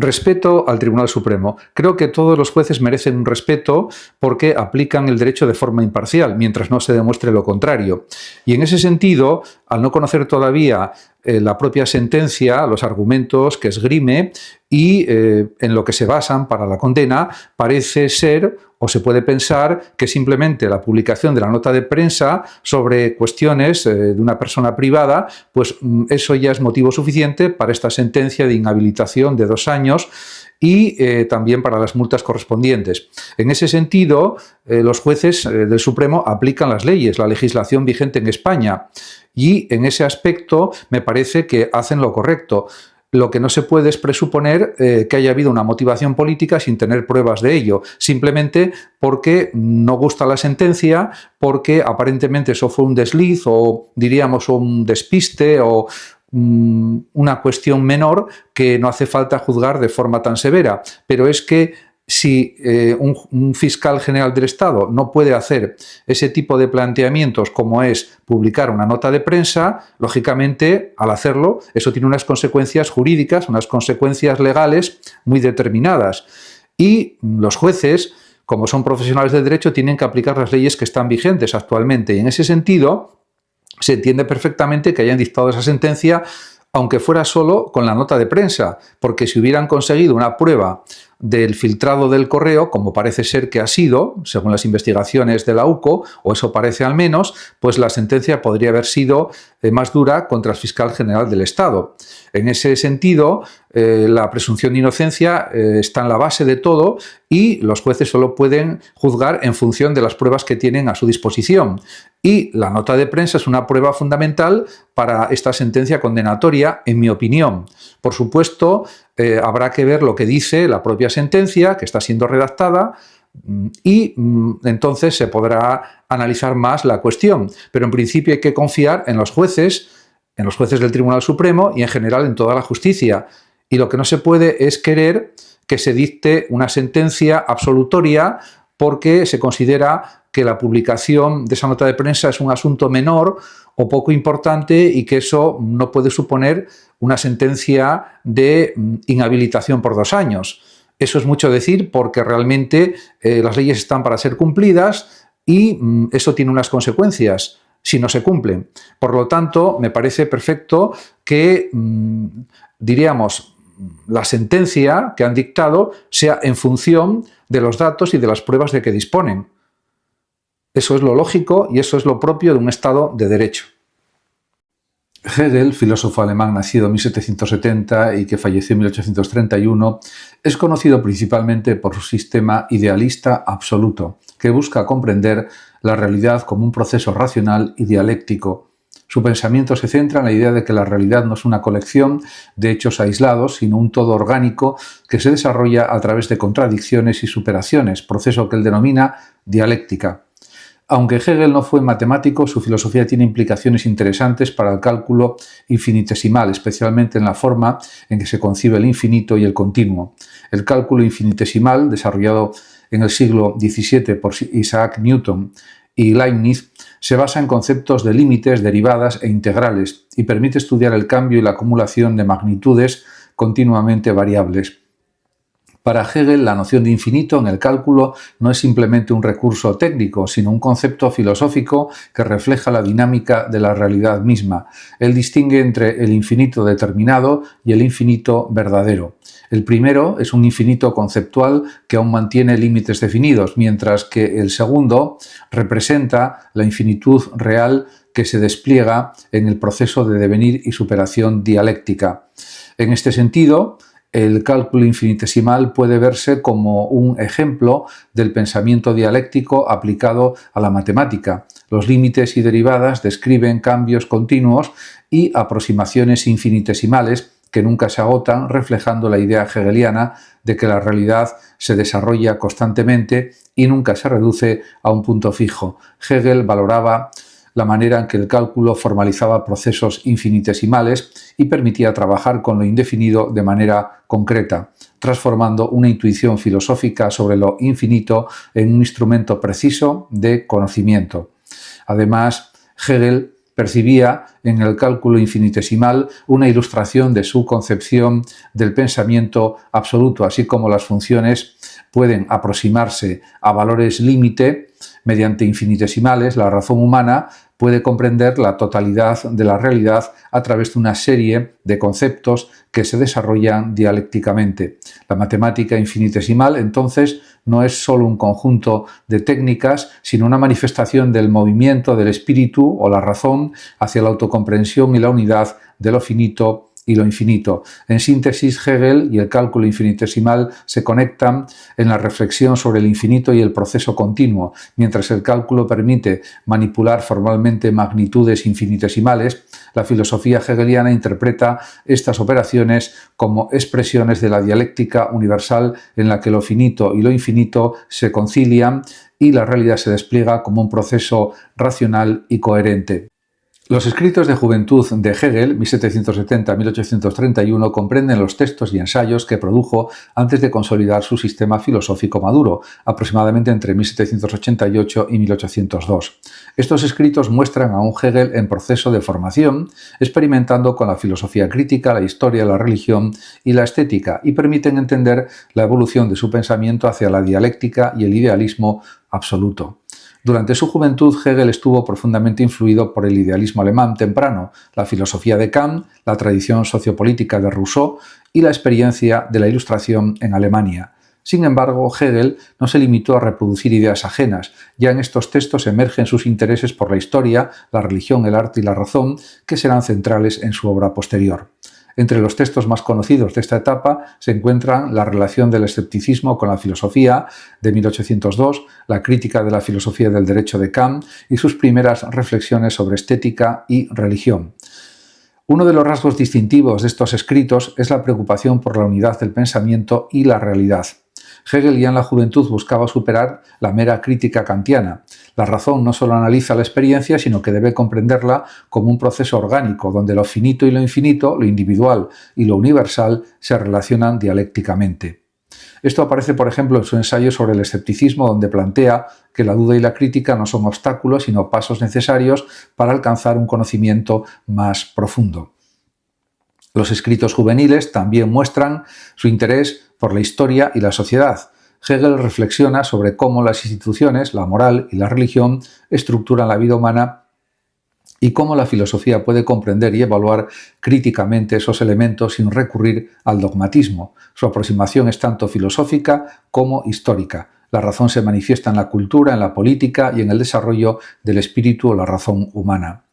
Respeto al Tribunal Supremo. Creo que todos los jueces merecen un respeto porque aplican el derecho de forma imparcial, mientras no se demuestre lo contrario. Y en ese sentido, al no conocer todavía la propia sentencia, los argumentos que esgrime y en lo que se basan para la condena, parece ser o se puede pensar que simplemente la publicación de la nota de prensa sobre cuestiones de una persona privada, pues eso ya es motivo suficiente para esta sentencia de inhabilitación de 2 años y también para las multas correspondientes. En ese sentido, los jueces del Supremo aplican las leyes, la legislación vigente en España, y en ese aspecto me parece que hacen lo correcto. Lo que no se puede es presuponer que haya habido una motivación política sin tener pruebas de ello, simplemente porque no gusta la sentencia, porque aparentemente eso fue un desliz o diríamos un despiste o una cuestión menor que no hace falta juzgar de forma tan severa. Pero es que si un fiscal general del Estado no puede hacer ese tipo de planteamientos como es publicar una nota de prensa, lógicamente, al hacerlo, eso tiene unas consecuencias jurídicas, unas consecuencias legales muy determinadas. Y los jueces, como son profesionales del derecho, tienen que aplicar las leyes que están vigentes actualmente. Y en ese sentido, se entiende perfectamente que hayan dictado esa sentencia, aunque fuera solo con la nota de prensa, porque si hubieran conseguido una prueba del filtrado del correo, como parece ser que ha sido, según las investigaciones de la UCO, o eso parece al menos, pues la sentencia podría haber sido más dura contra el fiscal general del Estado. En ese sentido, la presunción de inocencia está en la base de todo y los jueces solo pueden juzgar en función de las pruebas que tienen a su disposición. Y la nota de prensa es una prueba fundamental para esta sentencia condenatoria, en mi opinión. Por supuesto, habrá que ver lo que dice la propia sentencia, que está siendo redactada, y entonces se podrá analizar más la cuestión. Pero en principio hay que confiar en los jueces del Tribunal Supremo y en general en toda la justicia. Y lo que no se puede es querer que se dicte una sentencia absolutoria porque se considera que la publicación de esa nota de prensa es un asunto menor o poco importante y que eso no puede suponer una sentencia de inhabilitación por 2 años. Eso es mucho decir porque realmente las leyes están para ser cumplidas y eso tiene unas consecuencias si no se cumplen. Por lo tanto, me parece perfecto que, diríamos, la sentencia que han dictado sea en función de los datos y de las pruebas de que disponen. Eso es lo lógico y eso es lo propio de un Estado de Derecho. Hegel, filósofo alemán nacido en 1770 y que falleció en 1831, es conocido principalmente por su sistema idealista absoluto, que busca comprender la realidad como un proceso racional y dialéctico. Su pensamiento se centra en la idea de que la realidad no es una colección de hechos aislados, sino un todo orgánico que se desarrolla a través de contradicciones y superaciones, proceso que él denomina dialéctica. Aunque Hegel no fue matemático, su filosofía tiene implicaciones interesantes para el cálculo infinitesimal, especialmente en la forma en que se concibe el infinito y el continuo. El cálculo infinitesimal, desarrollado en el siglo XVII por Isaac Newton y Leibniz, se basa en conceptos de límites, derivadas e integrales y permite estudiar el cambio y la acumulación de magnitudes continuamente variables. Para Hegel, la noción de infinito en el cálculo no es simplemente un recurso técnico, sino un concepto filosófico que refleja la dinámica de la realidad misma. Él distingue entre el infinito determinado y el infinito verdadero. El primero es un infinito conceptual que aún mantiene límites definidos, mientras que el segundo representa la infinitud real que se despliega en el proceso de devenir y superación dialéctica. En este sentido, el cálculo infinitesimal puede verse como un ejemplo del pensamiento dialéctico aplicado a la matemática. Los límites y derivadas describen cambios continuos y aproximaciones infinitesimales que nunca se agotan, reflejando la idea hegeliana de que la realidad se desarrolla constantemente y nunca se reduce a un punto fijo. Hegel valoraba la manera en que el cálculo formalizaba procesos infinitesimales y permitía trabajar con lo indefinido de manera concreta, transformando una intuición filosófica sobre lo infinito en un instrumento preciso de conocimiento. Además, Hegel percibía en el cálculo infinitesimal una ilustración de su concepción del pensamiento absoluto, así como las funciones pueden aproximarse a valores límite mediante infinitesimales. La razón humana puede comprender la totalidad de la realidad a través de una serie de conceptos que se desarrollan dialécticamente. La matemática infinitesimal, entonces, no es solo un conjunto de técnicas, sino una manifestación del movimiento del espíritu o la razón hacia la autocomprensión y la unidad de lo finito y lo infinito. En síntesis, Hegel y el cálculo infinitesimal se conectan en la reflexión sobre el infinito y el proceso continuo. Mientras el cálculo permite manipular formalmente magnitudes infinitesimales, la filosofía hegeliana interpreta estas operaciones como expresiones de la dialéctica universal en la que lo finito y lo infinito se concilian y la realidad se despliega como un proceso racional y coherente. Los escritos de juventud de Hegel, 1770-1831, comprenden los textos y ensayos que produjo antes de consolidar su sistema filosófico maduro, aproximadamente entre 1788 y 1802. Estos escritos muestran a un Hegel en proceso de formación, experimentando con la filosofía crítica, la historia, la religión y la estética, y permiten entender la evolución de su pensamiento hacia la dialéctica y el idealismo absoluto. Durante su juventud, Hegel estuvo profundamente influido por el idealismo alemán temprano, la filosofía de Kant, la tradición sociopolítica de Rousseau y la experiencia de la Ilustración en Alemania. Sin embargo, Hegel no se limitó a reproducir ideas ajenas. Ya en estos textos emergen sus intereses por la historia, la religión, el arte y la razón, que serán centrales en su obra posterior. Entre los textos más conocidos de esta etapa se encuentran la relación del escepticismo con la filosofía de 1802, la crítica de la filosofía del derecho de Kant y sus primeras reflexiones sobre estética y religión. Uno de los rasgos distintivos de estos escritos es la preocupación por la unidad del pensamiento y la realidad. Hegel ya en la juventud buscaba superar la mera crítica kantiana. La razón no solo analiza la experiencia, sino que debe comprenderla como un proceso orgánico, donde lo finito y lo infinito, lo individual y lo universal, se relacionan dialécticamente. Esto aparece, por ejemplo, en su ensayo sobre el escepticismo, donde plantea que la duda y la crítica no son obstáculos, sino pasos necesarios para alcanzar un conocimiento más profundo. Los escritos juveniles también muestran su interés por la historia y la sociedad. Hegel reflexiona sobre cómo las instituciones, la moral y la religión estructuran la vida humana y cómo la filosofía puede comprender y evaluar críticamente esos elementos sin recurrir al dogmatismo. Su aproximación es tanto filosófica como histórica. La razón se manifiesta en la cultura, en la política y en el desarrollo del espíritu o la razón humana.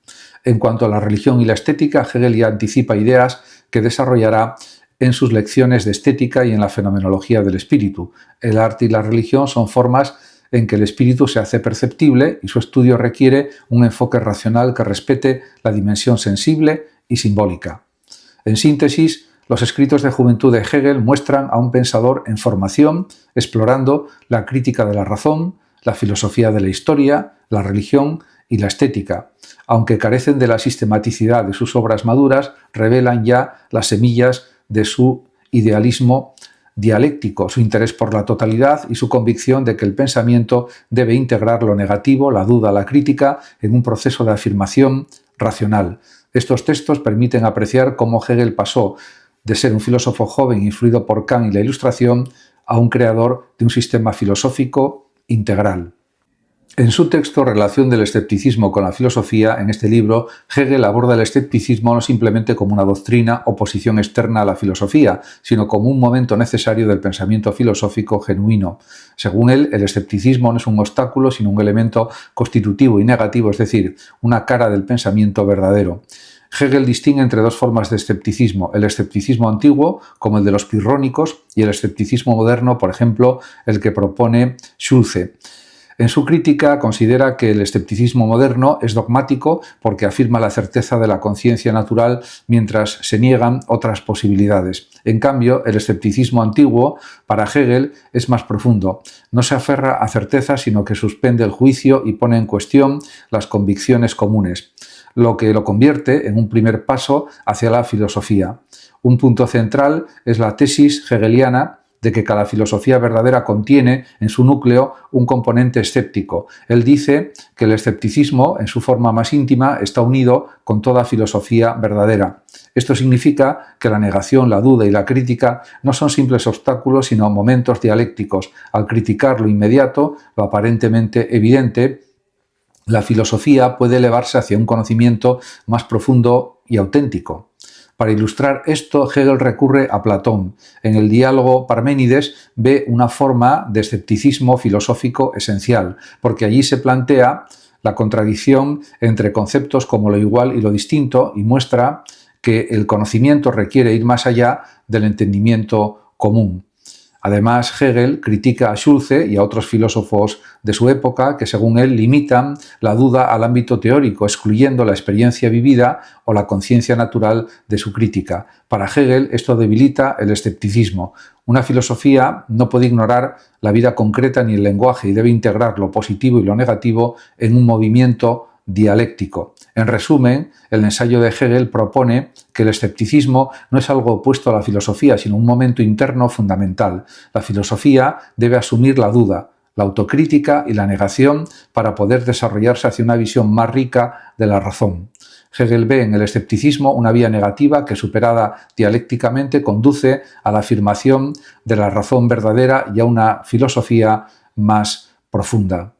En cuanto a la religión y la estética, Hegel ya anticipa ideas que desarrollará en sus lecciones de estética y en la fenomenología del espíritu. El arte y la religión son formas en que el espíritu se hace perceptible y su estudio requiere un enfoque racional que respete la dimensión sensible y simbólica. En síntesis, los escritos de juventud de Hegel muestran a un pensador en formación, explorando la crítica de la razón, la filosofía de la historia, la religión y la estética. Aunque carecen de la sistematicidad de sus obras maduras, revelan ya las semillas de su idealismo dialéctico, su interés por la totalidad y su convicción de que el pensamiento debe integrar lo negativo, la duda, la crítica en un proceso de afirmación racional. Estos textos permiten apreciar cómo Hegel pasó de ser un filósofo joven influido por Kant y la Ilustración a un creador de un sistema filosófico integral. En su texto Relación del escepticismo con la filosofía, en este libro, Hegel aborda el escepticismo no simplemente como una doctrina o posición externa a la filosofía, sino como un momento necesario del pensamiento filosófico genuino. Según él, el escepticismo no es un obstáculo, sino un elemento constitutivo y negativo, es decir, una cara del pensamiento verdadero. Hegel distingue entre dos formas de escepticismo: el escepticismo antiguo, como el de los pirrónicos, y el escepticismo moderno, por ejemplo, el que propone Schulze. En su crítica considera que el escepticismo moderno es dogmático porque afirma la certeza de la conciencia natural mientras se niegan otras posibilidades. En cambio, el escepticismo antiguo, para Hegel, es más profundo. No se aferra a certezas, sino que suspende el juicio y pone en cuestión las convicciones comunes, lo que lo convierte en un primer paso hacia la filosofía. Un punto central es la tesis hegeliana de que cada filosofía verdadera contiene en su núcleo un componente escéptico. Él dice que el escepticismo, en su forma más íntima, está unido con toda filosofía verdadera. Esto significa que la negación, la duda y la crítica no son simples obstáculos, sino momentos dialécticos. Al criticar lo inmediato, lo aparentemente evidente, la filosofía puede elevarse hacia un conocimiento más profundo y auténtico. Para ilustrar esto, Hegel recurre a Platón. En el diálogo Parménides ve una forma de escepticismo filosófico esencial, porque allí se plantea la contradicción entre conceptos como lo igual y lo distinto y muestra que el conocimiento requiere ir más allá del entendimiento común. Además, Hegel critica a Schulze y a otros filósofos de su época que, según él, limitan la duda al ámbito teórico, excluyendo la experiencia vivida o la conciencia natural de su crítica. Para Hegel, esto debilita el escepticismo. Una filosofía no puede ignorar la vida concreta ni el lenguaje y debe integrar lo positivo y lo negativo en un movimiento dialéctico. En resumen, el ensayo de Hegel propone que el escepticismo no es algo opuesto a la filosofía, sino un momento interno fundamental. La filosofía debe asumir la duda, la autocrítica y la negación para poder desarrollarse hacia una visión más rica de la razón. Hegel ve en el escepticismo una vía negativa que, superada dialécticamente, conduce a la afirmación de la razón verdadera y a una filosofía más profunda.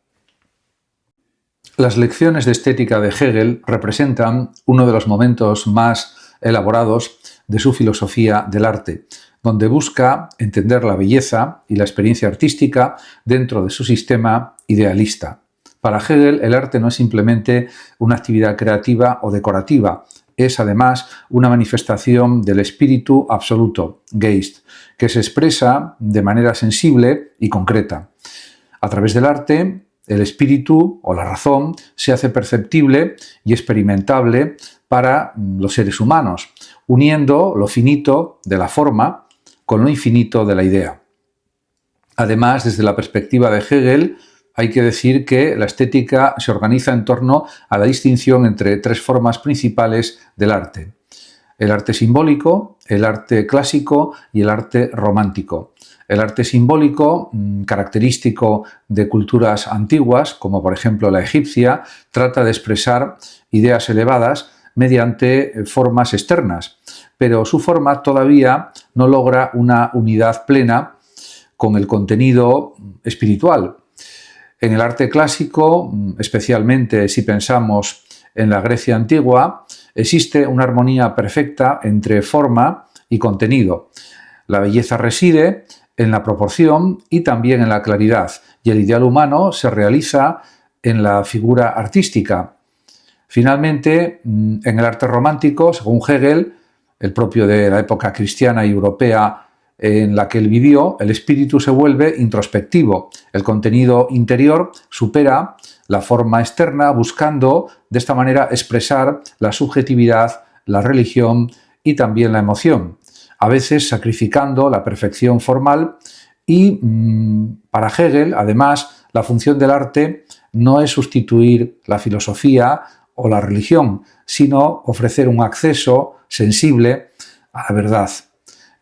Las lecciones de estética de Hegel representan uno de los momentos más elaborados de su filosofía del arte, donde busca entender la belleza y la experiencia artística dentro de su sistema idealista. Para Hegel, el arte no es simplemente una actividad creativa o decorativa, es además una manifestación del espíritu absoluto, Geist, que se expresa de manera sensible y concreta. A través del arte, el espíritu o la razón se hace perceptible y experimentable para los seres humanos, uniendo lo finito de la forma con lo infinito de la idea. Además, desde la perspectiva de Hegel, hay que decir que la estética se organiza en torno a la distinción entre tres formas principales del arte: el arte simbólico, el arte clásico y el arte romántico. El arte simbólico, característico de culturas antiguas, como por ejemplo la egipcia, trata de expresar ideas elevadas mediante formas externas, pero su forma todavía no logra una unidad plena con el contenido espiritual. En el arte clásico, especialmente si pensamos en la Grecia antigua, existe una armonía perfecta entre forma y contenido. La belleza reside en la proporción y también en la claridad, y el ideal humano se realiza en la figura artística. Finalmente, en el arte romántico, según Hegel, el propio de la época cristiana y europea en la que él vivió, el espíritu se vuelve introspectivo. El contenido interior supera la forma externa, buscando de esta manera expresar la subjetividad, la religión y también la emoción, a veces sacrificando la perfección formal y, para Hegel, además, la función del arte no es sustituir la filosofía o la religión, sino ofrecer un acceso sensible a la verdad.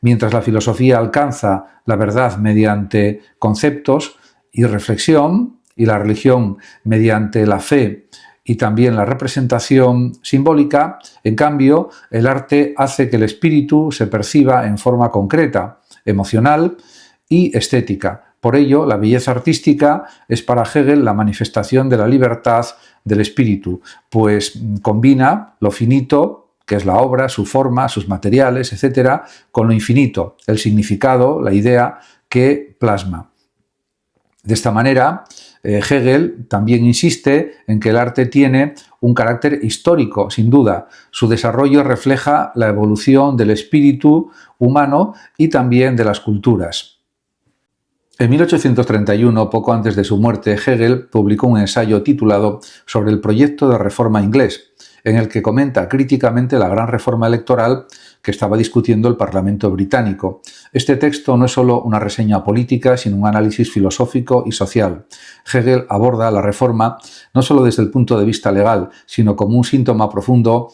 Mientras la filosofía alcanza la verdad mediante conceptos y reflexión, y la religión mediante la fe y también la representación simbólica, en cambio, el arte hace que el espíritu se perciba en forma concreta, emocional y estética. Por ello, la belleza artística es para Hegel la manifestación de la libertad del espíritu, pues combina lo finito, que es la obra, su forma, sus materiales, etc., con lo infinito, el significado, la idea que plasma. De esta manera, Hegel también insiste en que el arte tiene un carácter histórico, sin duda. Su desarrollo refleja la evolución del espíritu humano y también de las culturas. En 1831, poco antes de su muerte, Hegel publicó un ensayo titulado Sobre el proyecto de reforma inglés, en el que comenta críticamente la gran reforma electoral que estaba discutiendo el Parlamento británico. Este texto no es solo una reseña política, sino un análisis filosófico y social. Hegel aborda la reforma no solo desde el punto de vista legal, sino como un síntoma profundo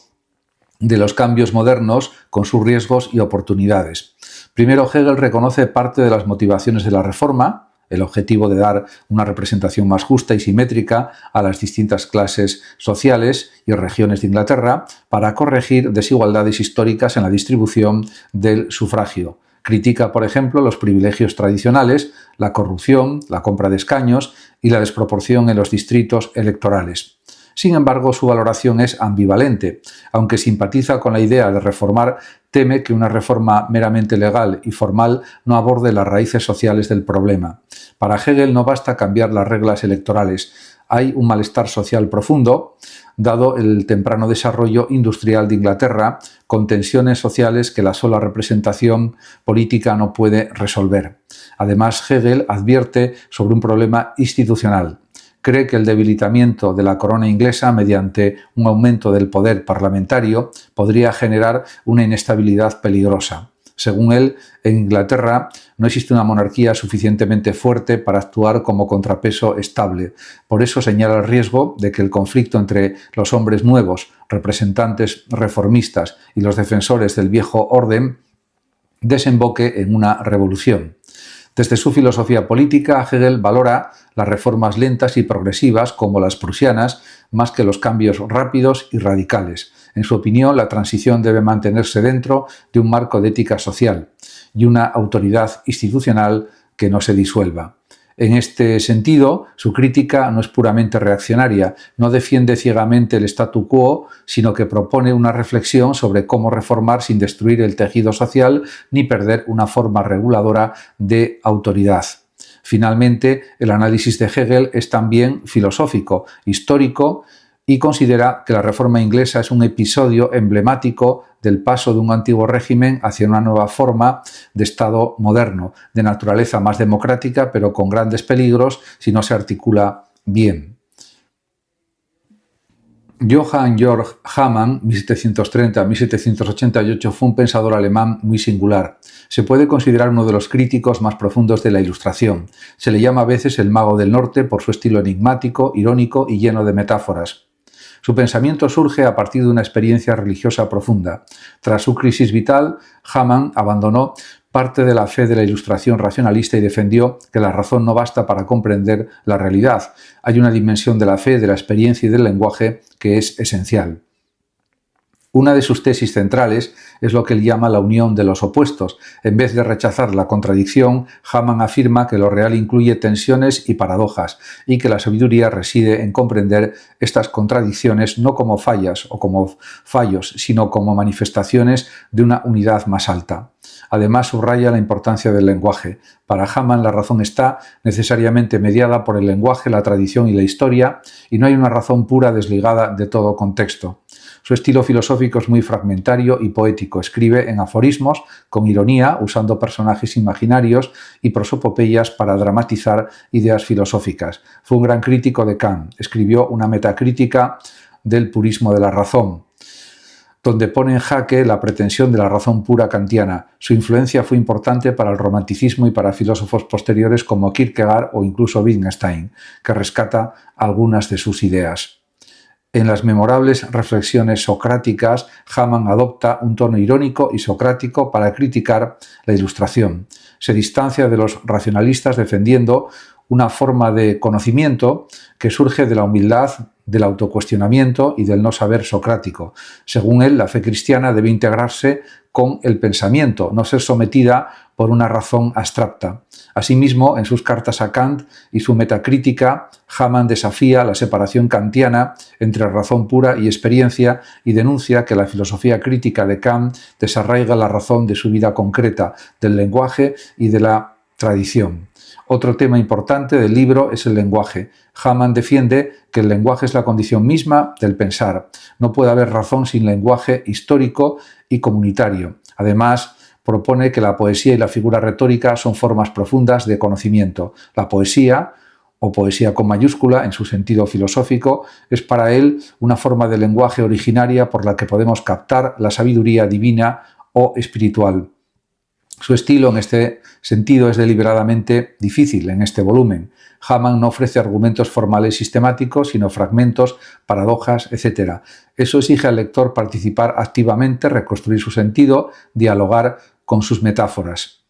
de los cambios modernos con sus riesgos y oportunidades. Primero, Hegel reconoce parte de las motivaciones de la reforma, el objetivo de dar una representación más justa y simétrica a las distintas clases sociales y regiones de Inglaterra para corregir desigualdades históricas en la distribución del sufragio. Critica, por ejemplo, los privilegios tradicionales, la corrupción, la compra de escaños y la desproporción en los distritos electorales. Sin embargo, su valoración es ambivalente. Aunque simpatiza con la idea de reformar, teme que una reforma meramente legal y formal no aborde las raíces sociales del problema. Para Hegel no basta cambiar las reglas electorales. Hay un malestar social profundo, dado el temprano desarrollo industrial de Inglaterra, con tensiones sociales que la sola representación política no puede resolver. Además, Hegel advierte sobre un problema institucional. Cree que el debilitamiento de la corona inglesa mediante un aumento del poder parlamentario podría generar una inestabilidad peligrosa. Según él, en Inglaterra no existe una monarquía suficientemente fuerte para actuar como contrapeso estable. Por eso señala el riesgo de que el conflicto entre los hombres nuevos, representantes reformistas y los defensores del viejo orden desemboque en una revolución. Desde su filosofía política, Hegel valora las reformas lentas y progresivas, como las prusianas, más que los cambios rápidos y radicales. En su opinión, la transición debe mantenerse dentro de un marco de ética social y una autoridad institucional que no se disuelva. En este sentido, su crítica no es puramente reaccionaria, no defiende ciegamente el statu quo, sino que propone una reflexión sobre cómo reformar sin destruir el tejido social ni perder una forma reguladora de autoridad. Finalmente, el análisis de Hegel es también filosófico, histórico, y considera que la reforma inglesa es un episodio emblemático del paso de un antiguo régimen hacia una nueva forma de Estado moderno, de naturaleza más democrática, pero con grandes peligros si no se articula bien. Johann Georg Hamann, 1730-1788, fue un pensador alemán muy singular. Se puede considerar uno de los críticos más profundos de la Ilustración. Se le llama a veces el mago del norte por su estilo enigmático, irónico y lleno de metáforas. Su pensamiento surge a partir de una experiencia religiosa profunda. Tras su crisis vital, Hamann abandonó parte de la fe de la Ilustración racionalista y defendió que la razón no basta para comprender la realidad. Hay una dimensión de la fe, de la experiencia y del lenguaje que es esencial. Una de sus tesis centrales es lo que él llama la unión de los opuestos. En vez de rechazar la contradicción, Hamann afirma que lo real incluye tensiones y paradojas y que la sabiduría reside en comprender estas contradicciones no como fallas o como fallos, sino como manifestaciones de una unidad más alta. Además, subraya la importancia del lenguaje. Para Hamann, la razón está necesariamente mediada por el lenguaje, la tradición y la historia, y no hay una razón pura desligada de todo contexto. Su estilo filosófico es muy fragmentario y poético. Escribe en aforismos, con ironía, usando personajes imaginarios y prosopopeyas para dramatizar ideas filosóficas. Fue un gran crítico de Kant. Escribió una metacrítica del purismo de la razón, donde pone en jaque la pretensión de la razón pura kantiana. Su influencia fue importante para el romanticismo y para filósofos posteriores como Kierkegaard o incluso Wittgenstein, que rescata algunas de sus ideas. En las memorables reflexiones socráticas, Hamann adopta un tono irónico y socrático para criticar la Ilustración. Se distancia de los racionalistas defendiendo una forma de conocimiento que surge de la humildad, del autocuestionamiento y del no saber socrático. Según él, la fe cristiana debe integrarse con el pensamiento, no ser sometida por una razón abstracta. Asimismo, en sus cartas a Kant y su metacrítica, Hamann desafía la separación kantiana entre razón pura y experiencia y denuncia que la filosofía crítica de Kant desarraiga la razón de su vida concreta, del lenguaje y de la tradición. Otro tema importante del libro es el lenguaje. Hamann defiende que el lenguaje es la condición misma del pensar. No puede haber razón sin lenguaje histórico y comunitario. Además, propone que la poesía y la figura retórica son formas profundas de conocimiento. La poesía, o poesía con mayúscula en su sentido filosófico, es para él una forma de lenguaje originaria por la que podemos captar la sabiduría divina o espiritual. Su estilo, en este sentido, es deliberadamente difícil en este volumen. Hamann no ofrece argumentos formales sistemáticos, sino fragmentos, paradojas, etc. Eso exige al lector participar activamente, reconstruir su sentido, dialogar con sus metáforas.